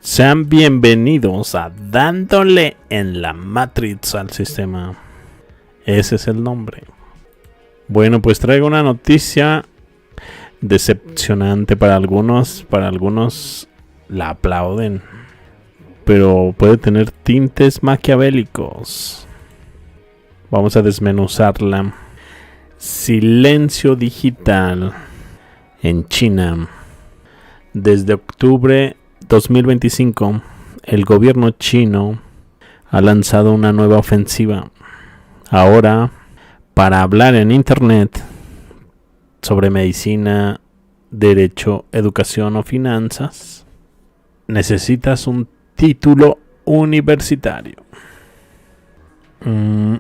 Sean bienvenidos a Dándole en la Matrix al sistema. Ese es el nombre. Bueno, pues traigo una noticia decepcionante para algunos. Para algunos la aplauden, pero puede tener tintes maquiavélicos. Vamos a desmenuzarla. Silencio digital en China. Desde octubre 2025, el gobierno chino ha lanzado una nueva ofensiva. Ahora, para hablar en internet sobre medicina, derecho, educación o finanzas, necesitas un título universitario.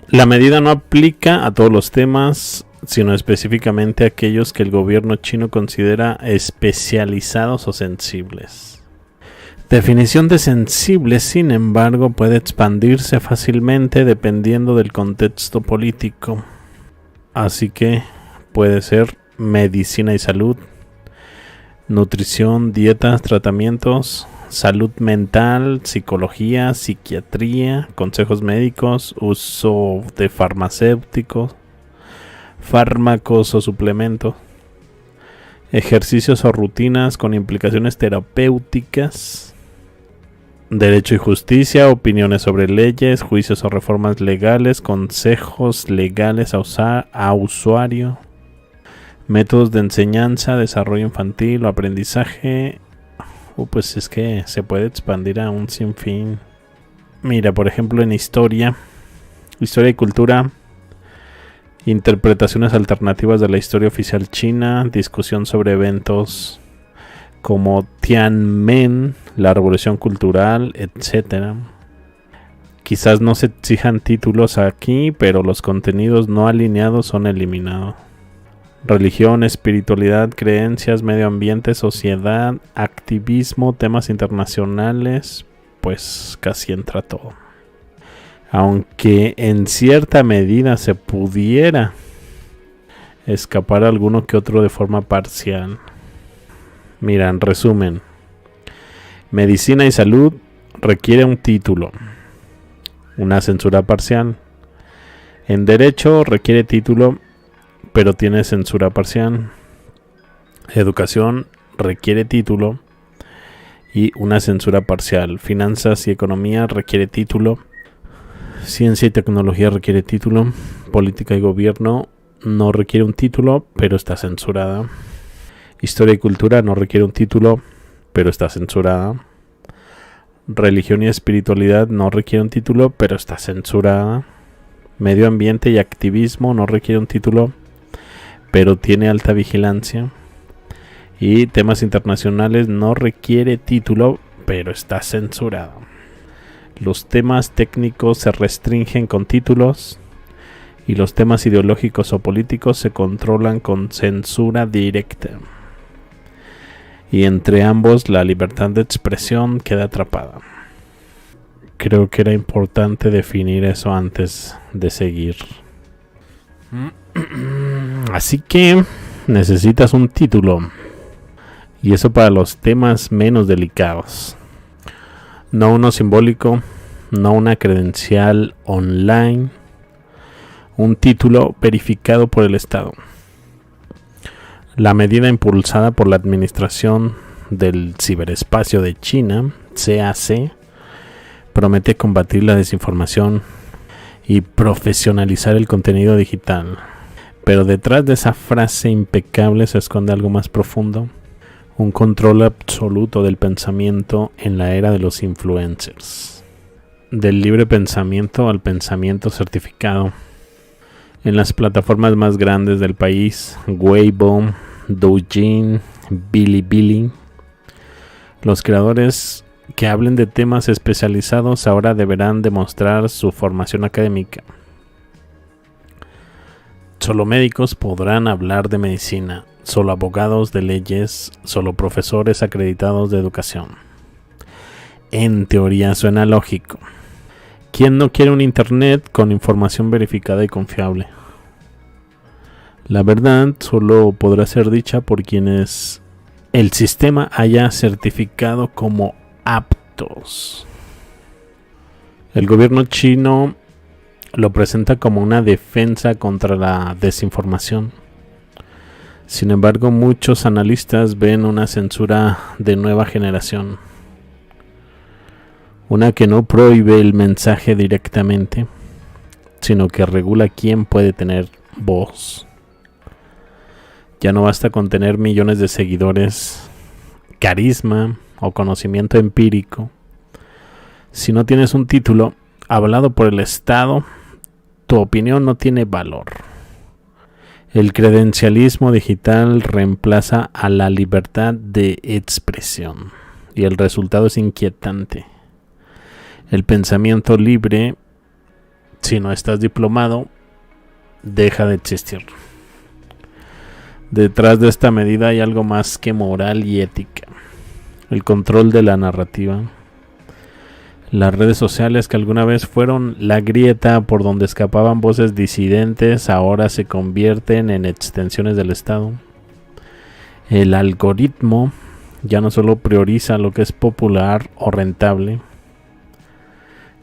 La medida no aplica a todos los temas, sino específicamente a aquellos que el gobierno chino considera especializados o sensibles. Definición de sensible, sin embargo, puede expandirse fácilmente dependiendo del contexto político. Así que puede ser medicina y salud, nutrición, dietas, tratamientos, salud mental, psicología, psiquiatría, consejos médicos, uso de farmacéuticos, fármacos o suplementos, ejercicios o rutinas con implicaciones terapéuticas, derecho y justicia, opiniones sobre leyes, juicios o reformas legales, consejos legales a usuario, métodos de enseñanza, desarrollo infantil o aprendizaje. Pues es que se puede expandir a un sinfín. Mira, por ejemplo, en historia y cultura, interpretaciones alternativas de la historia oficial china, discusión sobre eventos como Tiananmen, la revolución cultural, etc. Quizás no se exijan títulos aquí, pero los contenidos no alineados son eliminados. Religión, espiritualidad, creencias, medio ambiente, sociedad, activismo, temas internacionales, pues casi entra todo. Aunque en cierta medida se pudiera escapar alguno que otro de forma parcial. Mira, en resumen, medicina y salud requiere un título, una censura parcial. En derecho requiere título, pero tiene censura parcial. Educación requiere título y una censura parcial. Finanzas y economía requiere título. Ciencia y tecnología requiere título. Política y gobierno no requiere un título, pero está censurada. Historia y cultura no requiere un título, pero está censurada. Religión y espiritualidad no requiere un título, pero está censurada. Medio ambiente y activismo no requiere un título, pero tiene alta vigilancia. Y temas internacionales no requiere título, pero está censurado. Los temas técnicos se restringen con títulos y los temas ideológicos o políticos se controlan con censura directa. Y entre ambos la libertad de expresión queda atrapada. Creo que era importante definir eso antes de seguir. Así que necesitas un título. Y eso para los temas menos delicados. No uno simbólico, no una credencial online. Un título verificado por el Estado. La medida impulsada por la Administración del Ciberespacio de China, CAC, promete combatir la desinformación y profesionalizar el contenido digital. Pero detrás de esa frase impecable se esconde algo más profundo, un control absoluto del pensamiento en la era de los influencers. Del libre pensamiento al pensamiento certificado. En las plataformas más grandes del país, Weibo, Douyin, Bilibili, los creadores que hablen de temas especializados ahora deberán demostrar su formación académica. Solo médicos podrán hablar de medicina, solo abogados de leyes, solo profesores acreditados de educación. En teoría suena lógico. ¿Quién no quiere un internet con información verificada y confiable? La verdad solo podrá ser dicha por quienes el sistema haya certificado como apto mitos. El gobierno chino lo presenta como una defensa contra la desinformación. Sin embargo, muchos analistas ven una censura de nueva generación. Una que no prohíbe el mensaje directamente, sino que regula quién puede tener voz. Ya no basta con tener millones de seguidores, carisma o conocimiento empírico. Si no tienes un título avalado por el Estado, tu opinión no tiene valor. El credencialismo digital reemplaza a la libertad de expresión y el resultado es inquietante. El pensamiento libre, si no estás diplomado, deja de existir. Detrás de esta medida hay algo más que moral y ética: el control de la narrativa. Las redes sociales, que alguna vez fueron la grieta por donde escapaban voces disidentes, ahora se convierten en extensiones del Estado. El algoritmo ya no solo prioriza lo que es popular o rentable,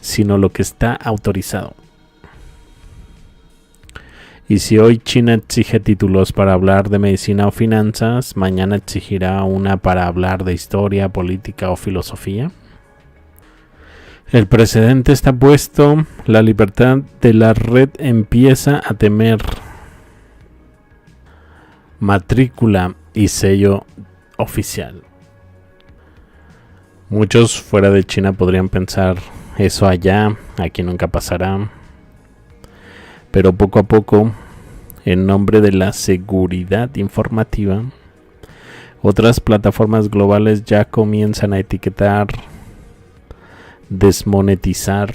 sino lo que está autorizado. Y si hoy China exige títulos para hablar de medicina o finanzas, mañana exigirá una para hablar de historia, política o filosofía. El precedente está puesto, la libertad de la red empieza a temer. Matrícula y sello oficial. Muchos fuera de China podrían pensar, eso allá, aquí nunca pasará. Pero poco a poco, en nombre de la seguridad informativa, otras plataformas globales ya comienzan a etiquetar, desmonetizar,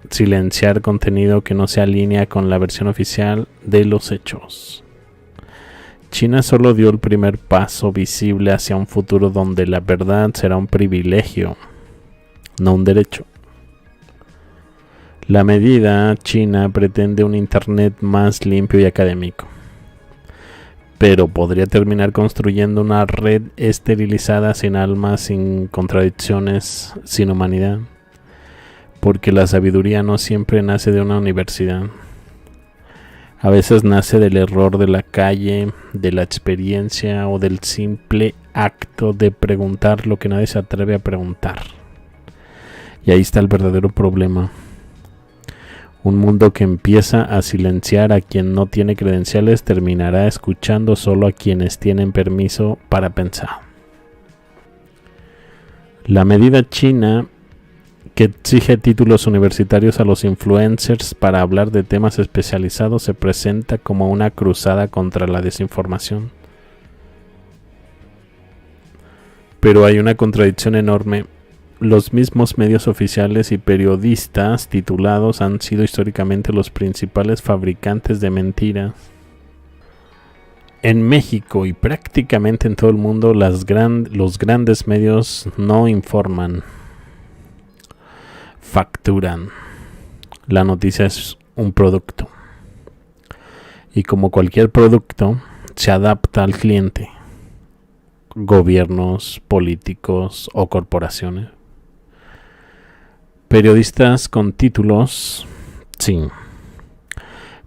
silenciar contenido que no se alinea con la versión oficial de los hechos. China solo dio el primer paso visible hacia un futuro donde la verdad será un privilegio, no un derecho. La medida china pretende un internet más limpio y académico, pero podría terminar construyendo una red esterilizada, sin alma, sin contradicciones, sin humanidad, porque la sabiduría no siempre nace de una universidad. A veces nace del error de la calle, de la experiencia o del simple acto de preguntar lo que nadie se atreve a preguntar. Y ahí está el verdadero problema. Un mundo que empieza a silenciar a quien no tiene credenciales terminará escuchando solo a quienes tienen permiso para pensar. La medida china que exige títulos universitarios a los influencers para hablar de temas especializados se presenta como una cruzada contra la desinformación. Pero hay una contradicción enorme. Los mismos medios oficiales y periodistas titulados han sido históricamente los principales fabricantes de mentiras. En México y prácticamente en todo el mundo, los grandes medios no informan, facturan. La noticia es un producto. Y como cualquier producto, se adapta al cliente. Gobiernos, políticos o corporaciones. Periodistas con títulos, sí,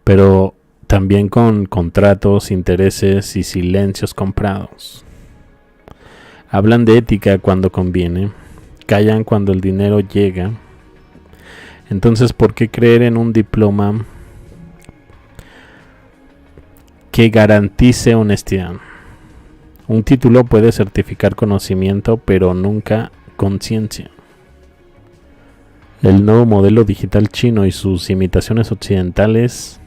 pero también con contratos, intereses y silencios comprados. Hablan de ética cuando conviene, callan cuando el dinero llega. Entonces, ¿por qué creer en un diploma que garantice honestidad? Un título puede certificar conocimiento, pero nunca conciencia. El nuevo modelo digital chino y sus imitaciones occidentales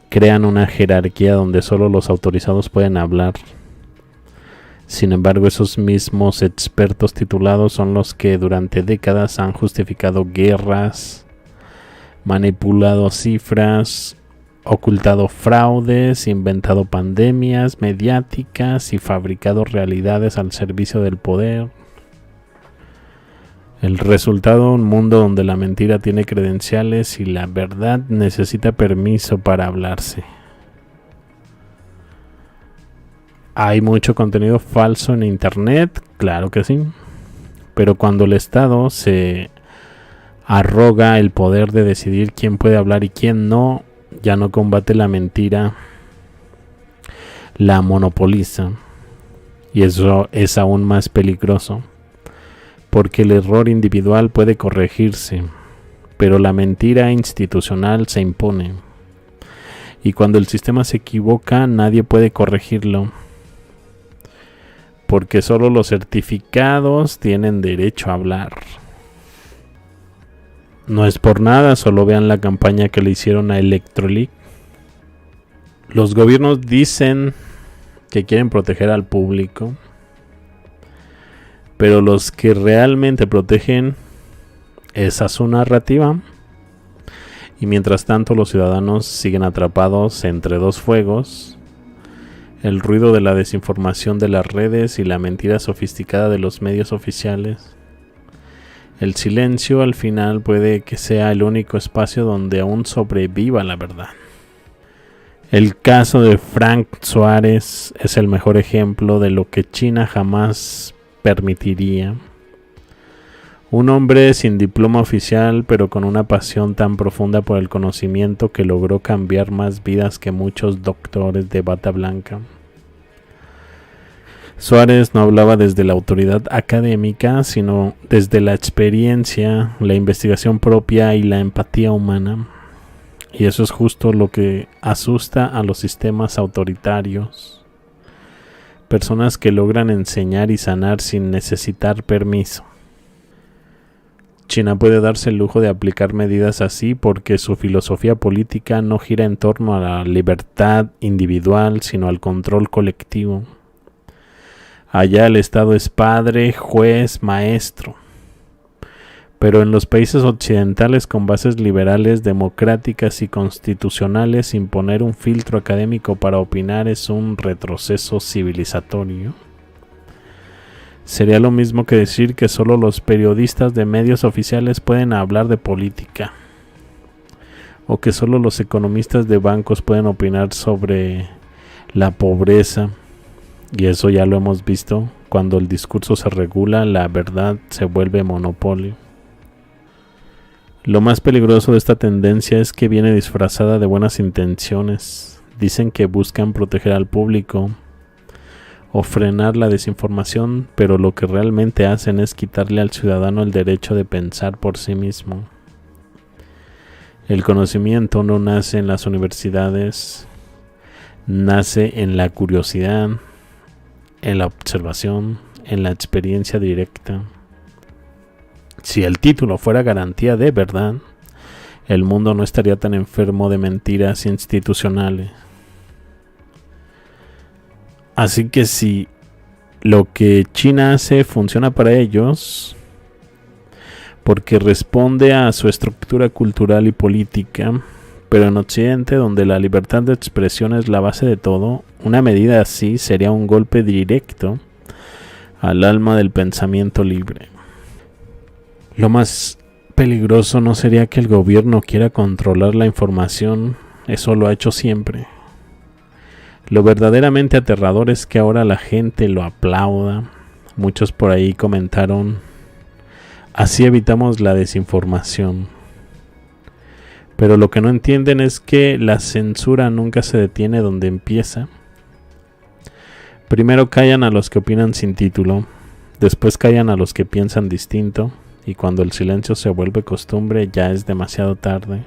crean una jerarquía donde solo los autorizados pueden hablar. Sin embargo, esos mismos expertos titulados son los que durante décadas han justificado guerras, manipulado cifras, ocultado fraudes, inventado pandemias mediáticas y fabricado realidades al servicio del poder. El resultado, un mundo donde la mentira tiene credenciales y la verdad necesita permiso para hablarse. ¿Hay mucho contenido falso en internet? Claro que sí. Pero cuando el Estado se arroga el poder de decidir quién puede hablar y quién no, ya no combate la mentira, la monopoliza. Y eso es aún más peligroso, porque el error individual puede corregirse, pero la mentira institucional se impone. Y cuando el sistema se equivoca, nadie puede corregirlo, porque solo los certificados tienen derecho a hablar. No es por nada, solo vean la campaña que le hicieron a Electroleak. Los gobiernos dicen que quieren proteger al público, pero los que realmente protegen es a su narrativa. Y mientras tanto los ciudadanos siguen atrapados entre dos fuegos: el ruido de la desinformación de las redes y la mentira sofisticada de los medios oficiales. El silencio al final puede que sea el único espacio donde aún sobreviva la verdad. El caso de Frank Suárez es el mejor ejemplo de lo que China jamás permitiría. Un hombre sin diploma oficial, pero con una pasión tan profunda por el conocimiento que logró cambiar más vidas que muchos doctores de bata blanca. Suárez no hablaba desde la autoridad académica, sino desde la experiencia, la investigación propia y la empatía humana. Y eso es justo lo que asusta a los sistemas autoritarios. Personas que logran enseñar y sanar sin necesitar permiso. China puede darse el lujo de aplicar medidas así porque su filosofía política no gira en torno a la libertad individual, sino al control colectivo. Allá el Estado es padre, juez, maestro. Pero en los países occidentales con bases liberales, democráticas y constitucionales, imponer un filtro académico para opinar es un retroceso civilizatorio. Sería lo mismo que decir que solo los periodistas de medios oficiales pueden hablar de política, o que solo los economistas de bancos pueden opinar sobre la pobreza. Y eso ya lo hemos visto: cuando el discurso se regula, la verdad se vuelve monopolio. Lo más peligroso de esta tendencia es que viene disfrazada de buenas intenciones. Dicen que buscan proteger al público o frenar la desinformación, pero lo que realmente hacen es quitarle al ciudadano el derecho de pensar por sí mismo. El conocimiento no nace en las universidades, nace en la curiosidad, en la observación, en la experiencia directa. Si el título fuera garantía de verdad, el mundo no estaría tan enfermo de mentiras institucionales. Así que si lo que China hace funciona para ellos, porque responde a su estructura cultural y política, pero en Occidente, donde la libertad de expresión es la base de todo, una medida así sería un golpe directo al alma del pensamiento libre. Lo más peligroso no sería que el gobierno quiera controlar la información, eso lo ha hecho siempre. Lo verdaderamente aterrador es que ahora la gente lo aplauda. Muchos por ahí comentaron: así evitamos la desinformación. Pero lo que no entienden es que la censura nunca se detiene donde empieza. Primero callan a los que opinan sin título, después callan a los que piensan distinto, y cuando el silencio se vuelve costumbre ya es demasiado tarde.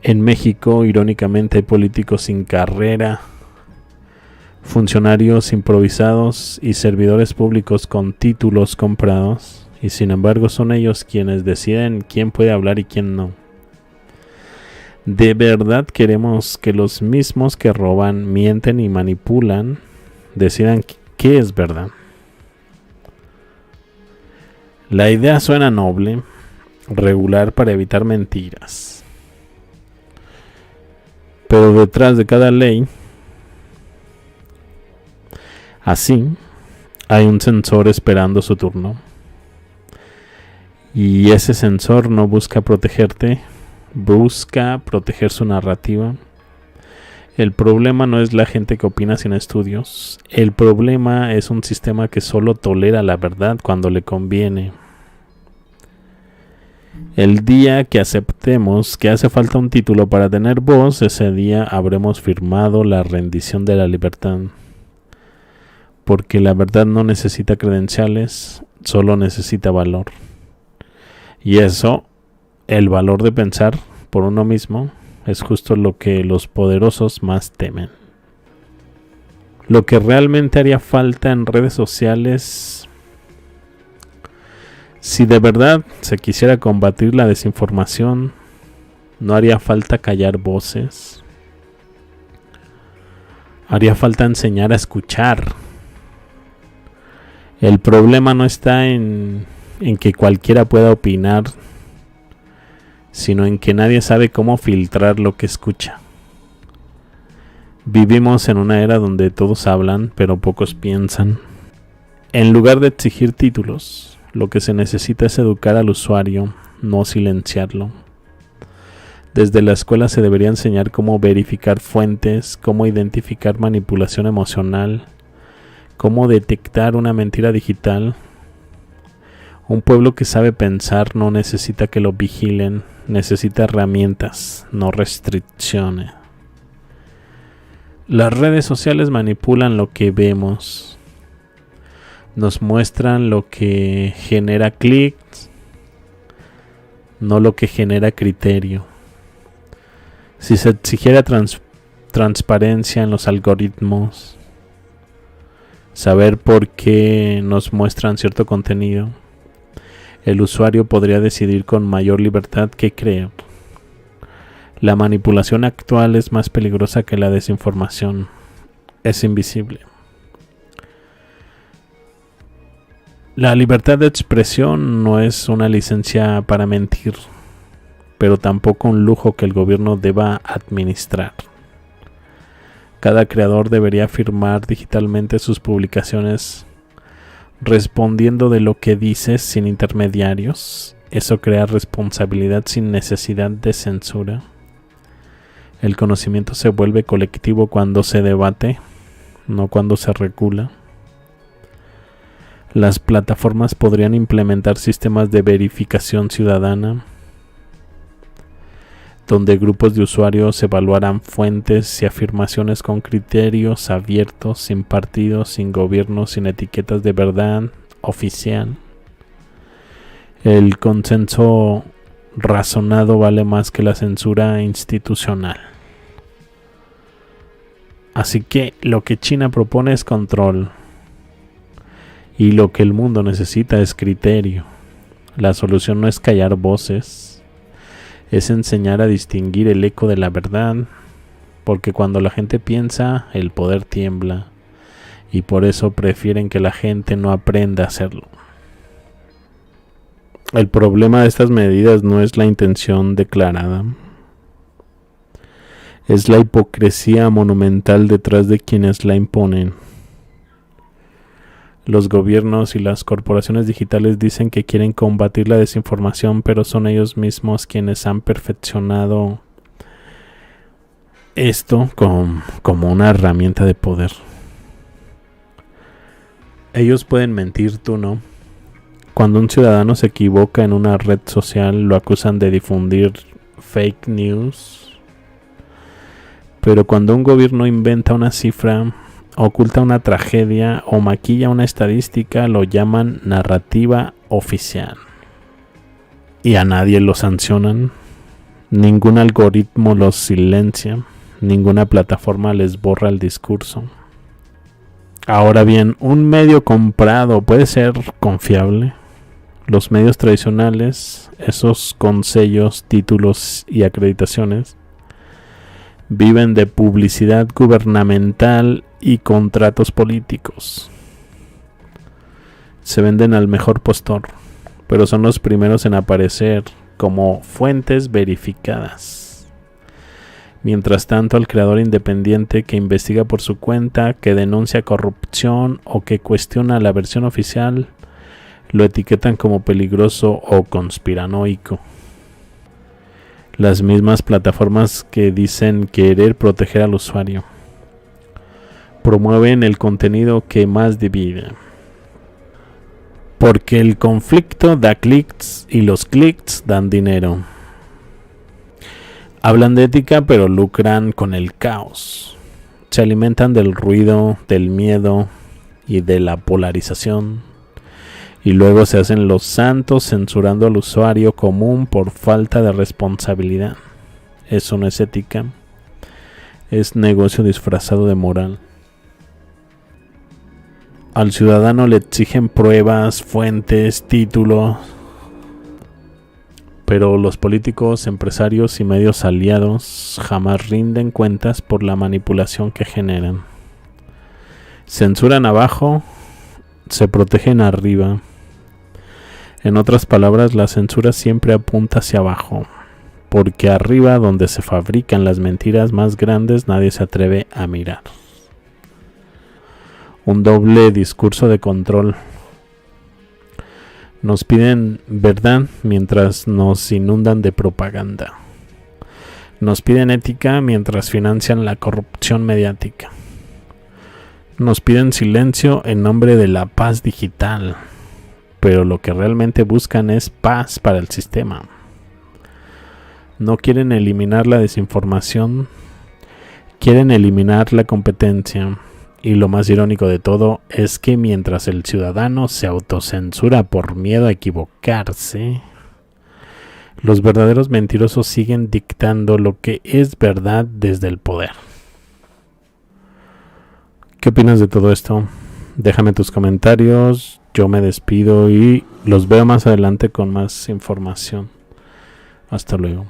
En México, irónicamente, hay políticos sin carrera, funcionarios improvisados y servidores públicos con títulos comprados, y sin embargo son ellos quienes deciden quién puede hablar y quién no. ¿De verdad queremos que los mismos que roban, mienten y manipulan decidan qué es verdad? La idea suena noble: regular para evitar mentiras. Pero detrás de cada ley, así, hay un censor esperando su turno. Y ese censor no busca protegerte, busca proteger su narrativa. El problema no es la gente que opina sin estudios. El problema es un sistema que solo tolera la verdad cuando le conviene. El día que aceptemos que hace falta un título para tener voz, ese día habremos firmado la rendición de la libertad. Porque la verdad no necesita credenciales, solo necesita valor. Y eso, el valor de pensar por uno mismo, es justo lo que los poderosos más temen. Lo que realmente haría falta en redes sociales, si de verdad se quisiera combatir la desinformación, no haría falta callar voces. Haría falta enseñar a escuchar. El problema no está en que cualquiera pueda opinar, sino en que nadie sabe cómo filtrar lo que escucha. Vivimos en una era donde todos hablan, pero pocos piensan. En lugar de exigir títulos, lo que se necesita es educar al usuario, no silenciarlo. Desde la escuela se debería enseñar cómo verificar fuentes, cómo identificar manipulación emocional, cómo detectar una mentira digital. Un pueblo que sabe pensar no necesita que lo vigilen, necesita herramientas, no restricciones. Las redes sociales manipulan lo que vemos. Nos muestran lo que genera clics, no lo que genera criterio. Si se exigiera transparencia en los algoritmos, saber por qué nos muestran cierto contenido, el usuario podría decidir con mayor libertad qué creer. La manipulación actual es más peligrosa que la desinformación. Es invisible. La libertad de expresión no es una licencia para mentir, pero tampoco un lujo que el gobierno deba administrar. Cada creador debería firmar digitalmente sus publicaciones respondiendo de lo que dices sin intermediarios. Eso crea responsabilidad sin necesidad de censura. El conocimiento se vuelve colectivo cuando se debate, no cuando se regula. Las plataformas podrían implementar sistemas de verificación ciudadana, donde grupos de usuarios evaluarán fuentes y afirmaciones con criterios abiertos, sin partidos, sin gobiernos, sin etiquetas de verdad oficial. El consenso razonado vale más que la censura institucional. Así que lo que China propone es control, y lo que el mundo necesita es criterio. La solución no es callar voces, es enseñar a distinguir el eco de la verdad, porque cuando la gente piensa, el poder tiembla, y por eso prefieren que la gente no aprenda a hacerlo. El problema de estas medidas no es la intención declarada, es la hipocresía monumental detrás de quienes la imponen. Los gobiernos y las corporaciones digitales dicen que quieren combatir la desinformación, pero son ellos mismos quienes han perfeccionado esto como una herramienta de poder. Ellos pueden mentir, tú no. Cuando un ciudadano se equivoca en una red social, lo acusan de difundir fake news. Pero cuando un gobierno inventa una cifra, oculta una tragedia o maquilla una estadística, lo llaman narrativa oficial. Y a nadie lo sancionan. Ningún algoritmo los silencia. Ninguna plataforma les borra el discurso. Ahora bien, ¿un medio comprado puede ser confiable? Los medios tradicionales, esos con sellos, títulos y acreditaciones, viven de publicidad gubernamental y contratos políticos. Se venden al mejor postor, pero son los primeros en aparecer como fuentes verificadas. Mientras tanto, al creador independiente que investiga por su cuenta, que denuncia corrupción o que cuestiona la versión oficial, lo etiquetan como peligroso o conspiranoico. Las mismas plataformas que dicen querer proteger al usuario promueven el contenido que más divide. Porque el conflicto da clics y los clics dan dinero. Hablan de ética pero lucran con el caos. Se alimentan del ruido, del miedo y de la polarización. Y luego se hacen los santos censurando al usuario común por falta de responsabilidad. Eso no es ética. Es negocio disfrazado de moral. Al ciudadano le exigen pruebas, fuentes, títulos, pero los políticos, empresarios y medios aliados jamás rinden cuentas por la manipulación que generan. Censuran abajo, se protegen arriba. En otras palabras, la censura siempre apunta hacia abajo, porque arriba, donde se fabrican las mentiras más grandes, nadie se atreve a mirar. Un doble discurso de control. Nos piden verdad mientras nos inundan de propaganda. Nos piden ética mientras financian la corrupción mediática. Nos piden silencio en nombre de la paz digital, pero lo que realmente buscan es paz para el sistema. No quieren eliminar la desinformación, quieren eliminar la competencia. Y lo más irónico de todo es que mientras el ciudadano se autocensura por miedo a equivocarse, los verdaderos mentirosos siguen dictando lo que es verdad desde el poder. ¿Qué opinas de todo esto? Déjame tus comentarios, yo me despido y los veo más adelante con más información. Hasta luego.